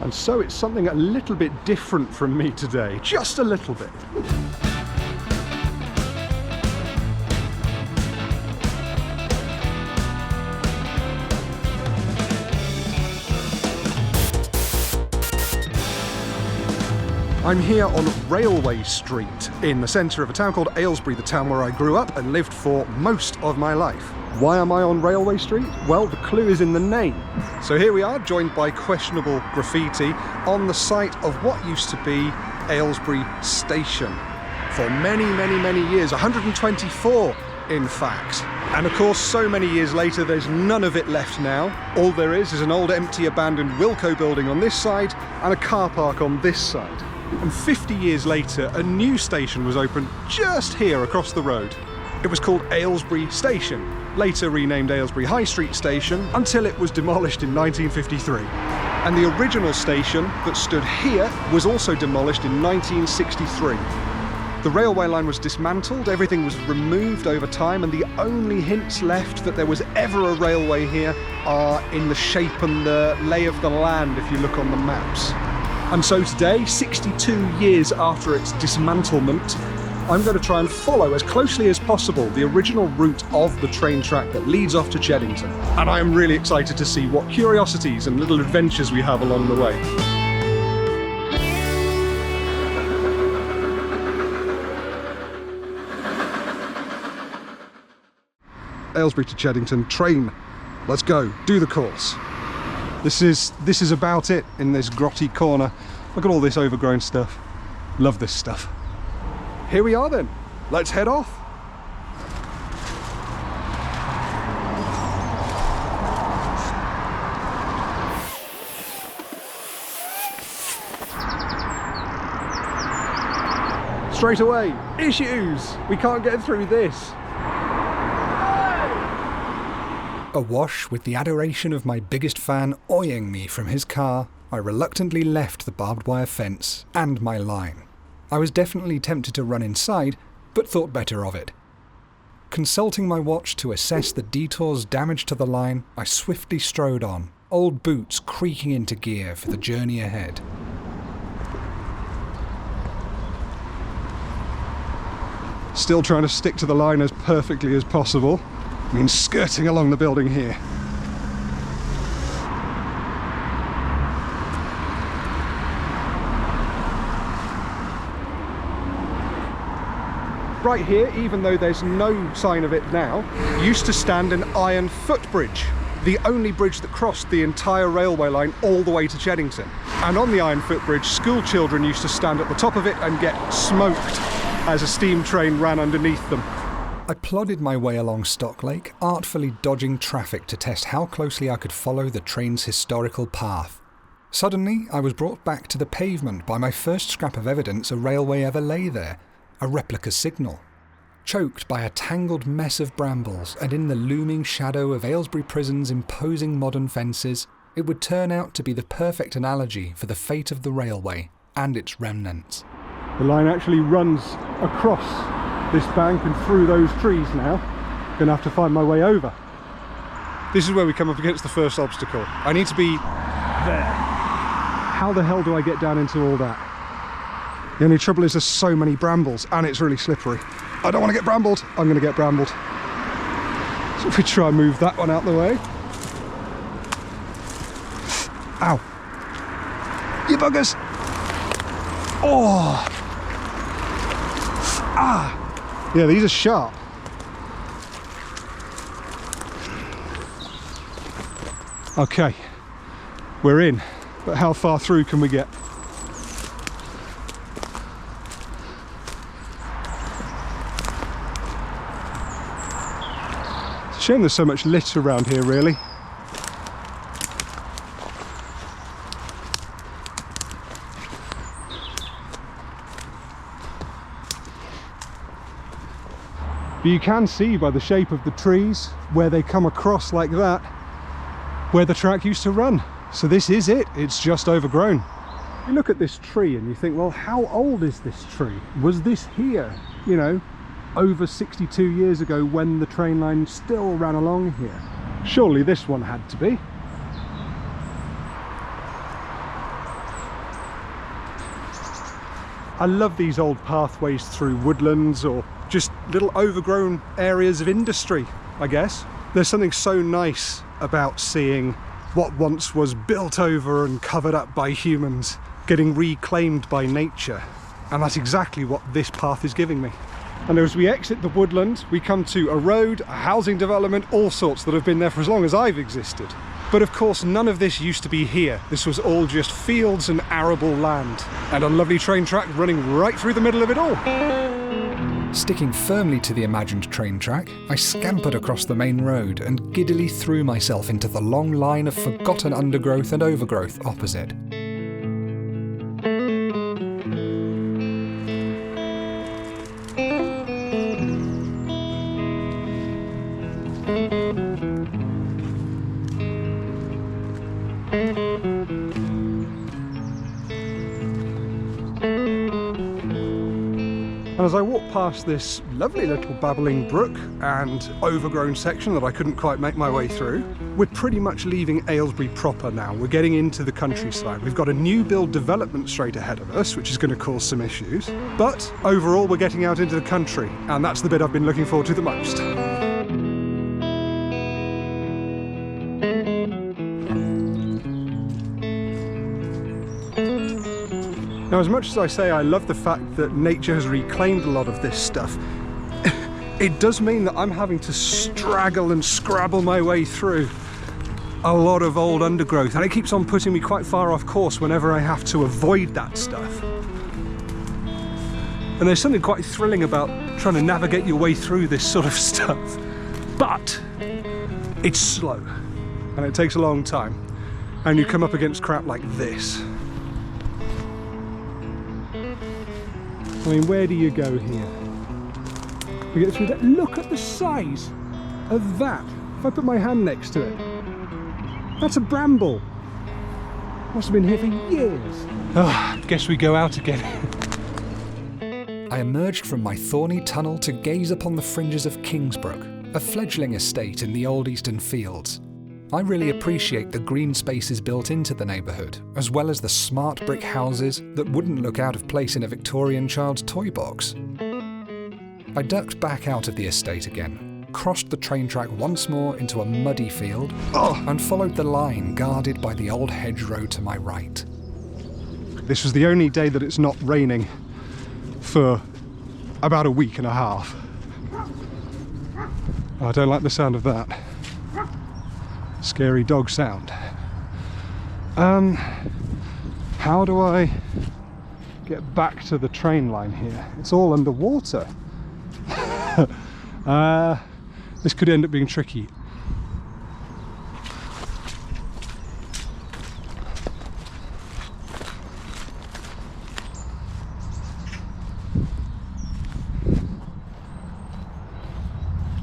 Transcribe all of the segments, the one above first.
And so it's something a little bit different from me today, just a little bit. I'm here on Railway Street in the centre of a town called Aylesbury, the town where I grew up and lived for most of my life. Why am I on Railway Street? Well, the clue is in the name. So here we are, joined by questionable graffiti on the site of what used to be Aylesbury Station for many, many, many years, 124 in fact. And of course, so many years later, there's none of it left now. All there is an old empty abandoned Wilko building on this side and a car park on this side. And 50 years later, a new station was opened just here across the road. It was called Aylesbury Station, later renamed Aylesbury High Street Station, until it was demolished in 1953. And the original station that stood here was also demolished in 1963. The railway line was dismantled, everything was removed over time, and the only hints left that there was ever a railway here are in the shape and the lay of the land if you look on the maps. And so today, 62 years after its dismantlement, I'm going to try and follow as closely as possible the original route of the train track that leads off to Cheddington. And I am really excited to see what curiosities and little adventures we have along the way. Aylesbury to Cheddington, train. Let's go, do the course. This is about it in this grotty corner. Look at all this overgrown stuff. Love this stuff. Here we are then. Let's head off. Straight away, issues. We can't get through this. Awash with the adoration of my biggest fan eyeing me from his car, I reluctantly left the barbed wire fence and my line. I was definitely tempted to run inside, but thought better of it. Consulting my watch to assess the detour's damage to the line, I swiftly strode on, old boots creaking into gear for the journey ahead. Still trying to stick to the line as perfectly as possible. I mean, skirting along the building here. Right here, even though there's no sign of it now, used to stand an iron footbridge, the only bridge that crossed the entire railway line all the way to Cheddington. And on the iron footbridge, school children used to stand at the top of it and get smoked as a steam train ran underneath them. I plodded my way along Stocklake, artfully dodging traffic to test how closely I could follow the train's historical path. Suddenly, I was brought back to the pavement by my first scrap of evidence a railway ever lay there, a replica signal. Choked by a tangled mess of brambles and in the looming shadow of Aylesbury Prison's imposing modern fences, it would turn out to be the perfect analogy for the fate of the railway and its remnants. The line actually runs across this bank and through those trees now. Gonna have to find my way over. This is where we come up against the first obstacle. I need to be there. How the hell do I get down into all that? The only trouble is there's so many brambles and it's really slippery. I don't want to get brambled. I'm gonna get brambled. So if we try and move that one out the way. Ow. You buggers. Oh. Ah. Yeah, these are sharp. Okay, we're in, but how far through can we get? It's a shame there's so much litter around here, really. But you can see by the shape of the trees where they come across like that, where the track used to run. So this is it, it's just overgrown. You look at this tree and you think, well, how old is this tree? Was this here, you know, over 62 years ago when the train line still ran along here? Surely this one had to be. I love these old pathways through woodlands or just little overgrown areas of industry, I guess. There's something so nice about seeing what once was built over and covered up by humans getting reclaimed by nature. And that's exactly what this path is giving me. And as we exit the woodland, we come to a road, a housing development, all sorts that have been there for as long as I've existed. But of course, none of this used to be here. This was all just fields and arable land, and a lovely train track running right through the middle of it all. Sticking firmly to the imagined train track, I scampered across the main road and giddily threw myself into the long line of forgotten undergrowth and overgrowth opposite. And as I walk past this lovely little babbling brook and overgrown section that I couldn't quite make my way through, we're pretty much leaving Aylesbury proper now. We're getting into the countryside. We've got a new build development straight ahead of us, which is going to cause some issues. But overall, we're getting out into the country, and that's the bit I've been looking forward to the most. Now, as much as I say I love the fact that nature has reclaimed a lot of this stuff, it does mean that I'm having to straggle and scrabble my way through a lot of old undergrowth, and it keeps on putting me quite far off course whenever I have to avoid that stuff. And there's something quite thrilling about trying to navigate your way through this sort of stuff. But it's slow, and it takes a long time, and you come up against crap like this. I mean, where do you go here? We get through that. Look at the size of that. If I put my hand next to it, that's a bramble. Must have been here for years. Guess we go out again. I emerged from my thorny tunnel to gaze upon the fringes of Kingsbrook, a fledgling estate in the old eastern fields. I really appreciate the green spaces built into the neighbourhood, as well as the smart brick houses that wouldn't look out of place in a Victorian child's toy box. I ducked back out of the estate again, crossed the train track once more into a muddy field, and followed the line guarded by the old hedgerow to my right. This was the only day that it's not raining for about a week and a half. Oh, I don't like the sound of that. Scary dog sound. How do I get back to the train line here? It's all underwater. This could end up being tricky.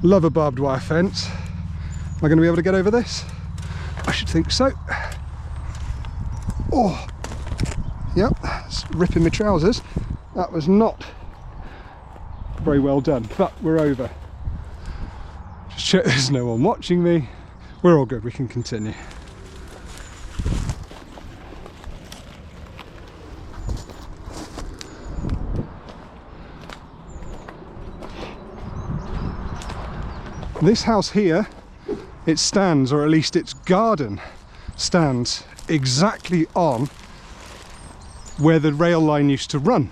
Love a barbed wire fence. Am I going to be able to get over this? I should think so. Oh, yep, it's ripping my trousers. That was not very well done, but we're over. Just check there's no one watching me. We're all good, we can continue. This house here, it stands, or at least its garden stands exactly on where the rail line used to run.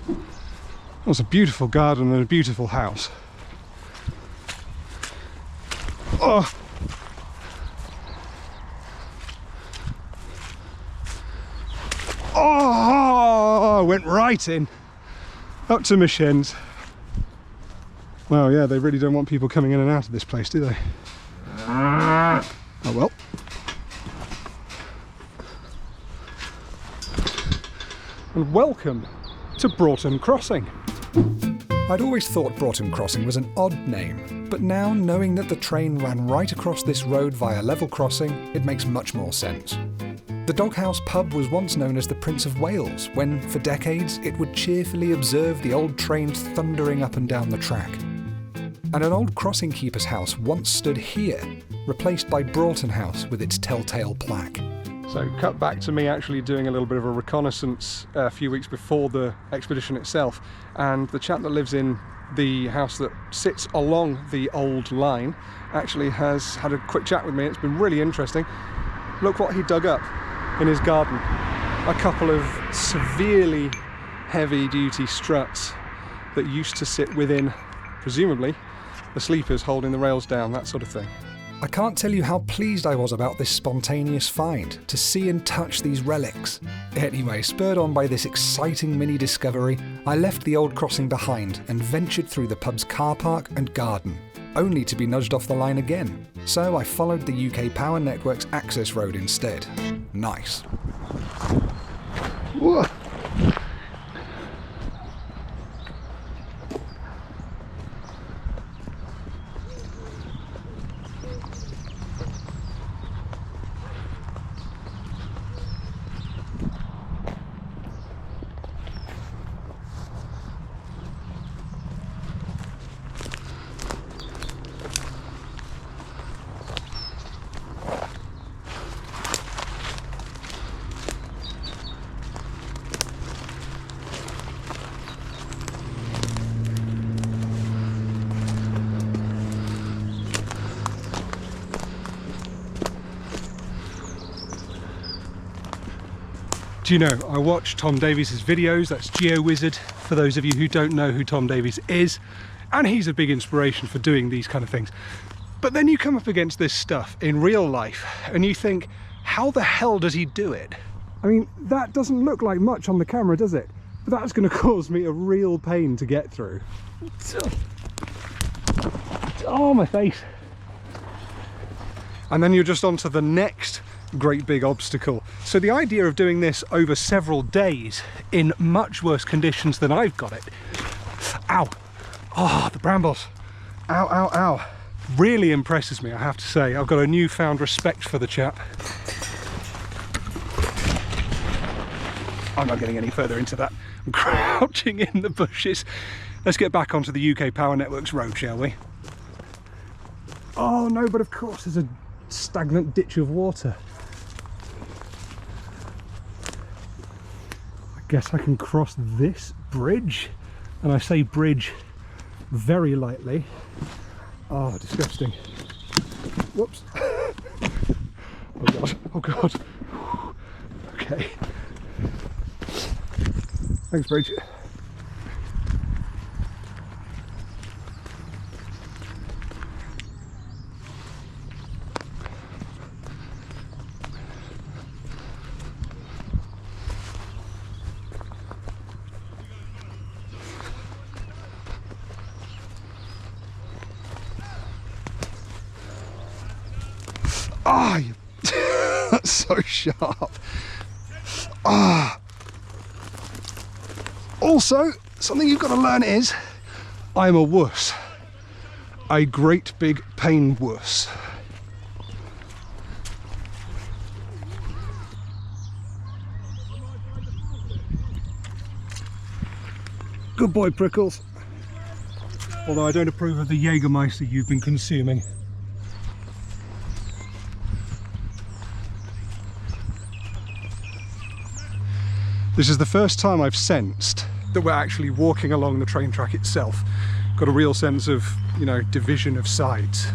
It was a beautiful garden and a beautiful house. Oh! Oh! Went right in, up to my shins. Well, yeah, they really don't want people coming in and out of this place, do they? Oh well. And welcome to Broughton Crossing. I'd always thought Broughton Crossing was an odd name, but now knowing that the train ran right across this road via level crossing, it makes much more sense. The Doghouse pub was once known as the Prince of Wales, when, for decades, it would cheerfully observe the old trains thundering up and down the track. And an old crossing keeper's house once stood here, replaced by Broughton House with its telltale plaque. So cut back to me actually doing a little bit of a reconnaissance a few weeks before the expedition itself, and the chap that lives in the house that sits along the old line actually has had a quick chat with me. It's been really interesting. Look what he dug up in his garden. A couple of severely heavy-duty struts that used to sit within, presumably, the sleepers holding the rails down, that sort of thing. I can't tell you how pleased I was about this spontaneous find, to see and touch these relics. Anyway, spurred on by this exciting mini discovery, I left the old crossing behind and ventured through the pub's car park and garden, only to be nudged off the line again. So I followed the UK Power Network's access road instead. Nice. Whoa. Do you know, I watch Tom Davies' videos, that's GeoWizard, for those of you who don't know who Tom Davies is, and he's a big inspiration for doing these kind of things. But then you come up against this stuff in real life, and you think, how the hell does he do it? I mean, that doesn't look like much on the camera, does it? But that's going to cause me a real pain to get through. Oh, my face. And then you're just on to the next great big obstacle. So the idea of doing this over several days in much worse conditions than I've got it. Ow! Oh, the brambles. Ow, ow, ow. Really impresses me, I have to say. I've got a newfound respect for the chap. I'm not getting any further into that. I'm crouching in the bushes. Let's get back onto the UK Power Network's road, shall we? Oh no, but of course there's a stagnant ditch of water. I guess I can cross this bridge, and I say bridge very lightly. Oh, disgusting. Whoops. Oh god, oh god. Okay. Thanks, bridge. Ah, oh, that's so sharp. Ah. Also, something you've got to learn is, I'm a wuss. A great big pain wuss. Good boy, Prickles. Although I don't approve of the Jägermeister you've been consuming. This is the first time I've sensed that we're actually walking along the train track itself. Got a real sense of, you know, division of sides.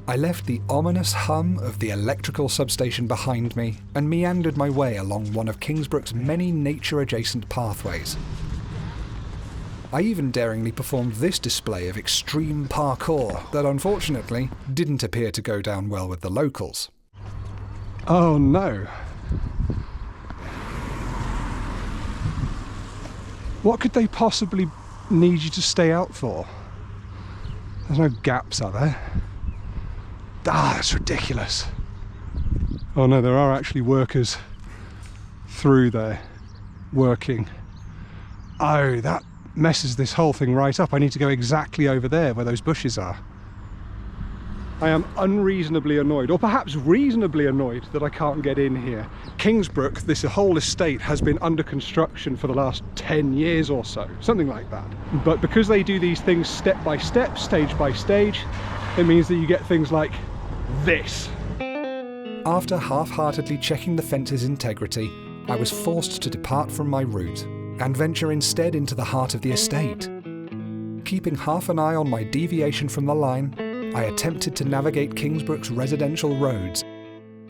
I left the ominous hum of the electrical substation behind me and meandered my way along one of Kingsbrook's many nature-adjacent pathways. I even daringly performed this display of extreme parkour that unfortunately didn't appear to go down well with the locals. Oh no. What could they possibly need you to stay out for? There's no gaps, are there? Ah, that's ridiculous. Oh no, there are actually workers through there working. Oh, that messes this whole thing right up. I need to go exactly over there where those bushes are. I am unreasonably annoyed, or perhaps reasonably annoyed, that I can't get in here. Kingsbrook, this whole estate, has been under construction for the last 10 years or so, something like that. But because they do these things step by step, stage by stage, it means that you get things like this. After half-heartedly checking the fence's integrity, I was forced to depart from my route and venture instead into the heart of the estate. Keeping half an eye on my deviation from the line, I attempted to navigate Kingsbrook's residential roads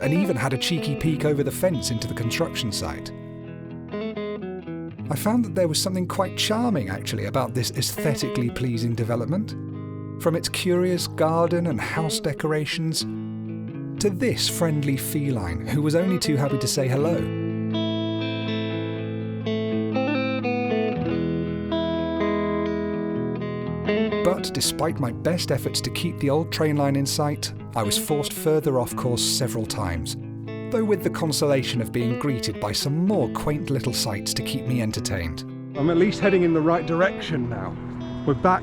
and even had a cheeky peek over the fence into the construction site. I found that there was something quite charming actually about this aesthetically pleasing development. From its curious garden and house decorations to this friendly feline who was only too happy to say hello. But despite my best efforts to keep the old train line in sight, I was forced further off course several times, though with the consolation of being greeted by some more quaint little sights to keep me entertained. I'm at least heading in the right direction now. We're back,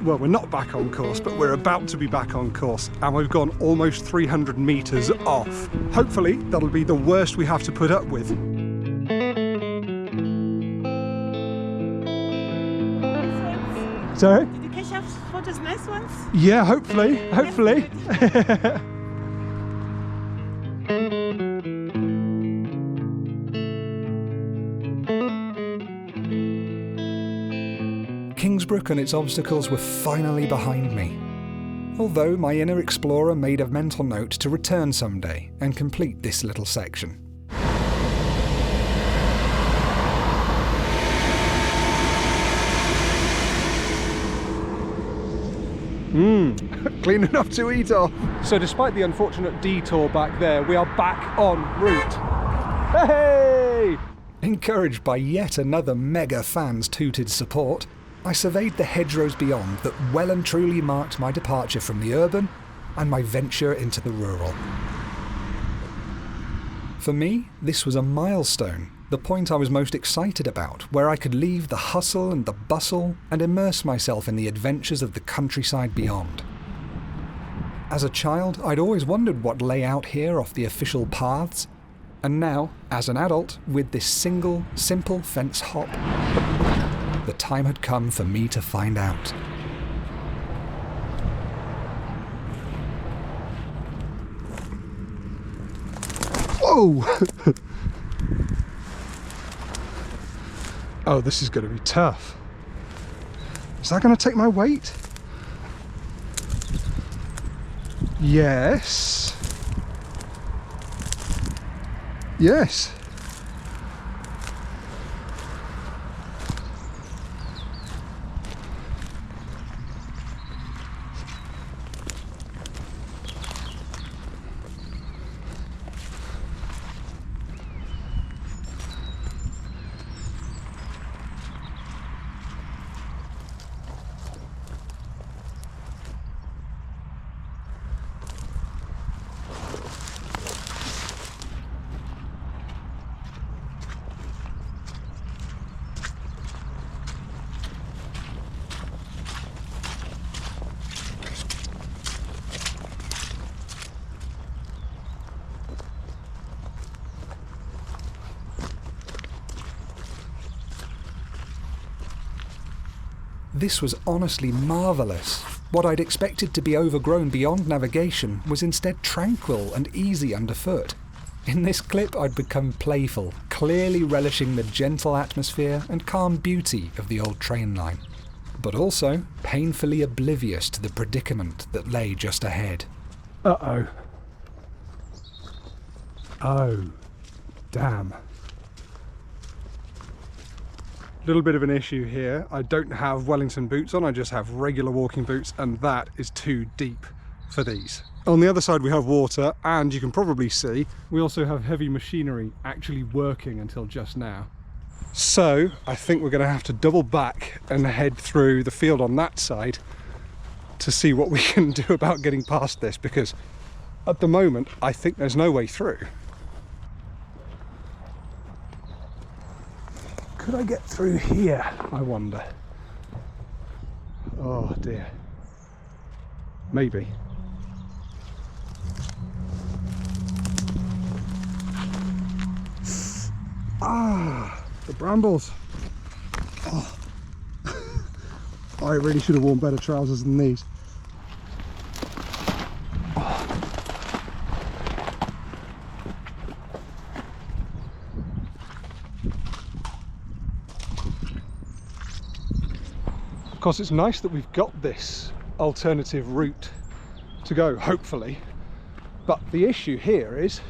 well, we're not back on course, but we're about to be back on course, and we've gone almost 300 metres off. Hopefully, that'll be the worst we have to put up with. Sorry? Did you catch up photos, nice ones? Yeah, hopefully. Kingsbrook and its obstacles were finally behind me, although my inner explorer made a mental note to return someday and complete this little section. Clean enough to eat off. So despite the unfortunate detour back there, we are back en route. Hey! Encouraged by yet another mega fan's tooted support, I surveyed the hedgerows beyond that well and truly marked my departure from the urban and my venture into the rural. For me, this was a milestone, the point I was most excited about, where I could leave the hustle and the bustle and immerse myself in the adventures of the countryside beyond. As a child, I'd always wondered what lay out here off the official paths, and now, as an adult, with this single, simple fence hop, the time had come for me to find out. Whoa! Oh, this is going to be tough. Is that going to take my weight? Yes. Yes. This was honestly marvellous. What I'd expected to be overgrown beyond navigation was instead tranquil and easy underfoot. In this clip, I'd become playful, clearly relishing the gentle atmosphere and calm beauty of the old train line, but also painfully oblivious to the predicament that lay just ahead. Uh-oh. Oh, damn. Little bit of an issue here. I don't have Wellington boots on, I just have regular walking boots, and that is too deep for these. On the other side we have water, and you can probably see we also have heavy machinery actually working until just now. So I think we're going to have to double back and head through the field on that side to see what we can do about getting past this, because at the moment I think there's no way through. Could I get through here, I wonder? Oh dear. Maybe. Ah, the brambles. Oh. I really should have worn better trousers than these. Of course, it's nice that we've got this alternative route to go, hopefully. But the issue here is,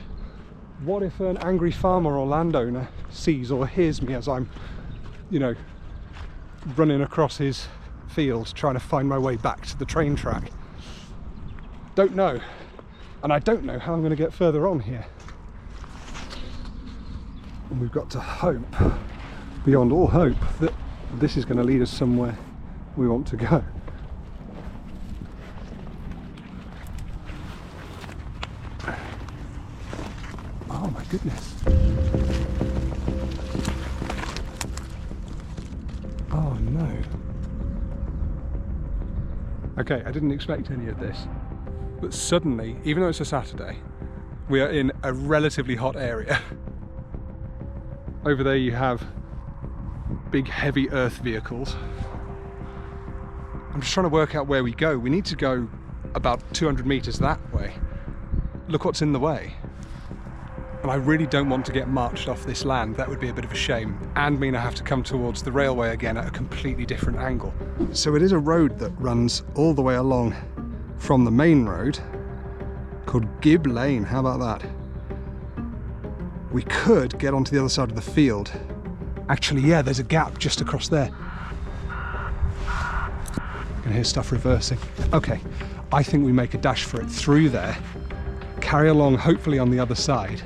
what if an angry farmer or landowner sees or hears me as I'm, you know, running across his field trying to find my way back to the train track? Don't know. And I don't know how I'm going to get further on here. And we've got to hope, beyond all hope, that this is going to lead us somewhere we want to go. Oh my goodness. Oh no. Okay, I didn't expect any of this, but suddenly, even though it's a Saturday, we are in a relatively hot area. Over there you have big heavy earth vehicles. I'm just trying to work out where we go. We need to go about 200 meters that way. Look what's in the way. And I really don't want to get marched off this land. That would be a bit of a shame, and mean I have to come towards the railway again at a completely different angle. So it is a road that runs all the way along from the main road, called Gib Lane. How about that? We could get onto the other side of the field. Actually, yeah, there's a gap just across there. I can hear stuff reversing. Okay, I think we make a dash for it through there, carry along hopefully on the other side,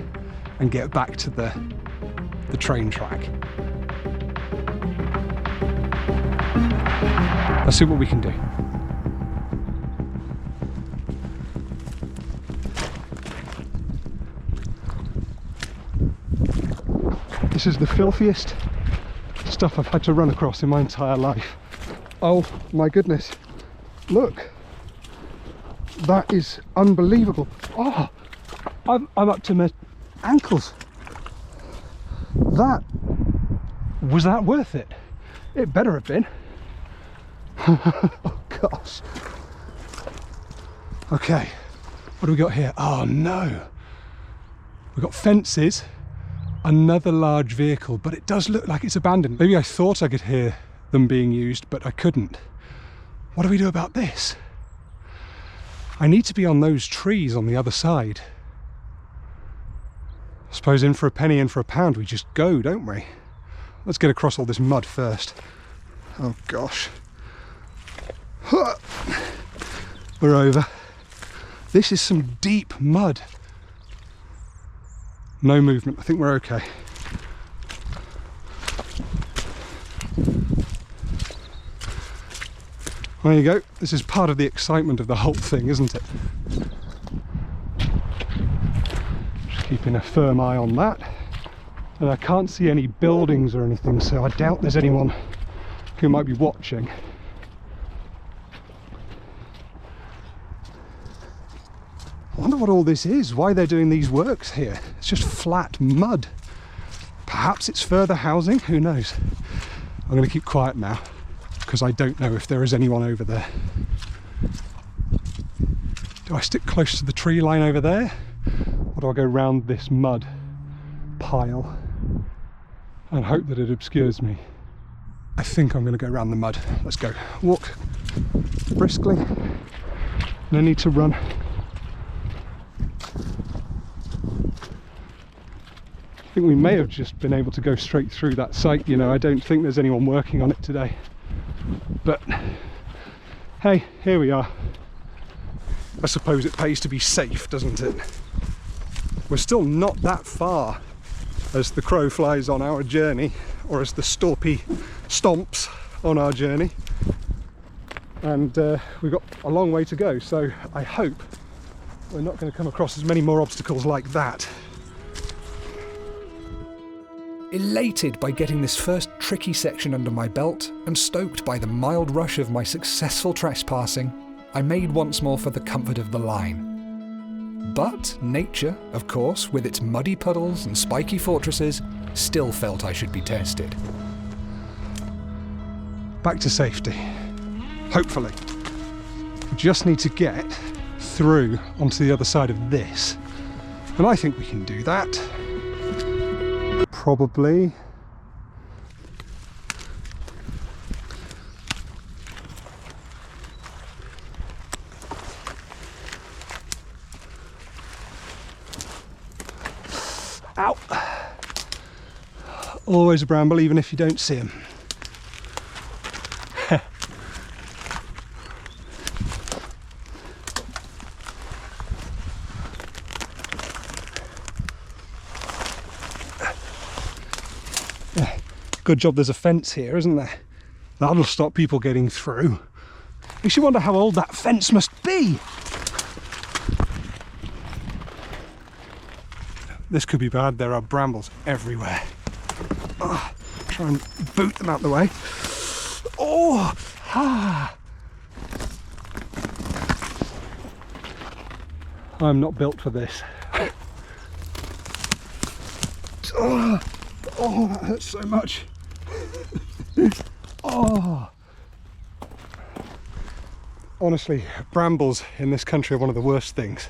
and get back to the train track. Let's see what we can do. This is the filthiest stuff I've had to run across in my entire life. Oh my goodness, look, that is unbelievable. Oh, I'm up to my ankles. Was that worth it? It better have been. Oh gosh. Okay, what do we got here? Oh no, we've got fences, another large vehicle, but it does look like it's abandoned. Maybe I thought I could hear them being used, but I couldn't. What do we do about this? I need to be on those trees on the other side. I suppose in for a penny, in for a pound, we just go, don't we? Let's get across all this mud first. Oh gosh. We're over. This is some deep mud. No movement, I think we're okay. There you go. This is part of the excitement of the whole thing, isn't it? Just keeping a firm eye on that. And I can't see any buildings or anything, so I doubt there's anyone who might be watching. I wonder what all this is, why they're doing these works here. It's just flat mud. Perhaps it's further housing, who knows? I'm going to keep quiet now, because I don't know if there is anyone over there. Do I stick close to the tree line over there, or do I go round this mud pile and hope that it obscures me? I think I'm going to go round the mud. Let's go. Walk briskly. No need to run. I think we may have just been able to go straight through that site, you know. I don't think there's anyone working on it today. But hey, here we are. I suppose it pays to be safe, doesn't it? We're still not that far as the crow flies on our journey, or as the storpy stomps on our journey. And we've got a long way to go, so I hope we're not going to come across as many more obstacles like that. Elated by getting this first tricky section under my belt, and stoked by the mild rush of my successful trespassing, I made once more for the comfort of the line. But nature, of course, with its muddy puddles and spiky fortresses, still felt I should be tested. Back to safety. Hopefully. We just need to get through onto the other side of this. And I think we can do that. Probably. Ow! Always a bramble, even if you don't see them. Good job there's a fence here, isn't there? That'll stop people getting through. Makes you wonder how old that fence must be. This could be bad. There are brambles everywhere. Try and boot them out the way. Oh! Ah! I'm not built for this. Oh, that hurts so much. Oh. Honestly, brambles in this country are one of the worst things.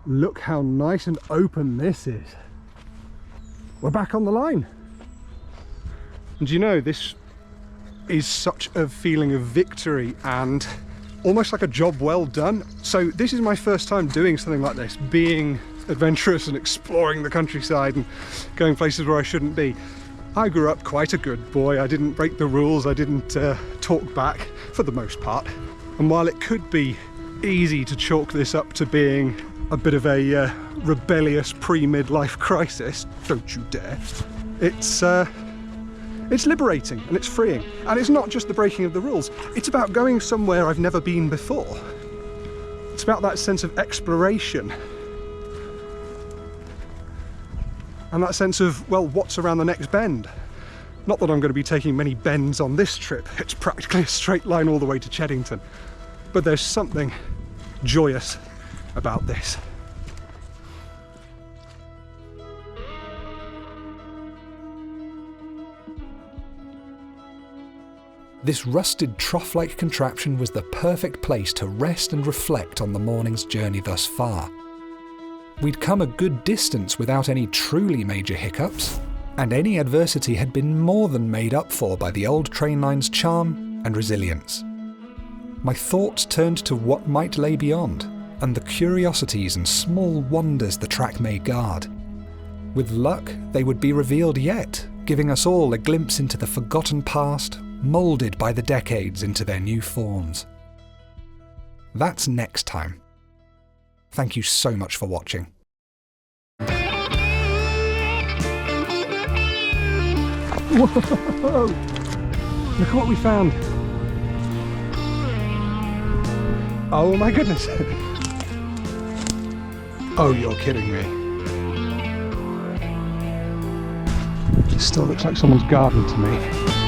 Look how nice and open this is. We're back on the line. And you know, this is such a feeling of victory and almost like a job well done. So this is my first time doing something like this, being adventurous and exploring the countryside and going places where I shouldn't be. I grew up quite a good boy. I didn't break the rules. I didn't talk back for the most part. And while it could be easy to chalk this up to being a bit of a rebellious pre-midlife crisis, don't you dare, it's liberating and it's freeing. And it's not just the breaking of the rules, it's about going somewhere I've never been before. It's about that sense of exploration. And that sense of, well, what's around the next bend? Not that I'm going to be taking many bends on this trip, it's practically a straight line all the way to Cheddington. But there's something joyous about this. This rusted trough-like contraption was the perfect place to rest and reflect on the morning's journey thus far. We'd come a good distance without any truly major hiccups, and any adversity had been more than made up for by the old train line's charm and resilience. My thoughts turned to what might lay beyond, and the curiosities and small wonders the track may guard. With luck, they would be revealed yet, giving us all a glimpse into the forgotten past, moulded by the decades into their new forms. That's next time. Thank you so much for watching. Whoa! Look at what we found. Oh my goodness. Oh, you're kidding me. It still looks like someone's garden to me.